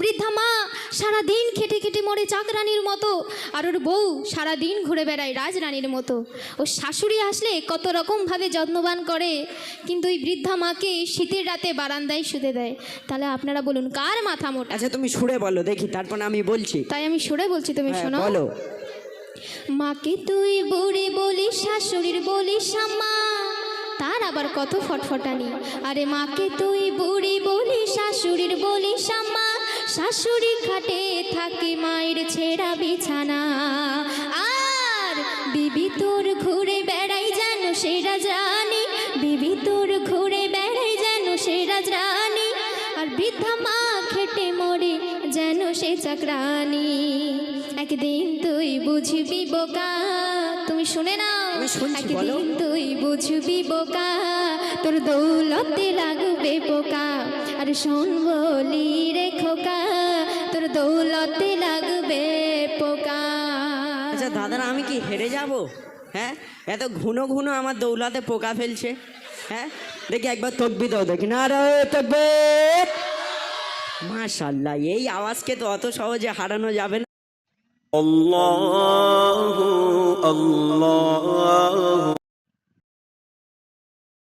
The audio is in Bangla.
বৃদ্ধা মা সারাদিন খেটে খেটে মরে চাকরানির মতো, আর ওর বউ সারাদিন ঘুরে বেড়ায় রাজরানীর মতো। ওর শাশুড়ি আসলে কত রকমভাবে যত্নবান করে, কিন্তু ওই বৃদ্ধা মাকে শীতের রাতে বারান্দায় শুতে দেয়। তাহলে আপনারা বলুন কার মাথা মোটা? আচ্ছা তুমি সুরে বলো দেখি, তারপর আমি বলছি। তাই আমি সরে বলছি, তুমি শোনো। বলো। মাকে তুই বুড়ি বলিস, শাশুড়ির বলিস আম্মা, তার আবার কত ফটফটানি। আরে মাকে তুই বুড়ি বলিস, শাশুড়ির বলিস আম্মা, শাশুড়ি খাটে থাকে মায়ের ছেঁড়া বিছানা। আর বিবি তোর ঘুরে বেড়াই যেন সে রাজরানী, বিবি তোর ঘুরে বেড়াই যেন সে রাজরানী, আর বৃদ্ধা মা খেটে মরে যেন সে চাকরানি। একদিন তুই বুঝবি বোকা, তুমি শুনে নাও, একদিন তুই বুঝবি বোকা, তোর দৌলতে লাগবে পোকা। আর শোন বলি রে খোকা, তোর দৌলতে লাগবে পোকা। আচ্ছা দাদারা, আমি কি হেরে যাব? হ্যাঁ, এত ঘুনো ঘুনো আমার দৌলতে পোকা ফেলছে। হ্যাঁ, দেখি একবার তকবীর দাও দেখি। না রে তকবীর। মাশাআল্লাহ, এই আওয়াজকে তো অত সহজে হারানো যাবে না। আল্লাহু আল্লাহু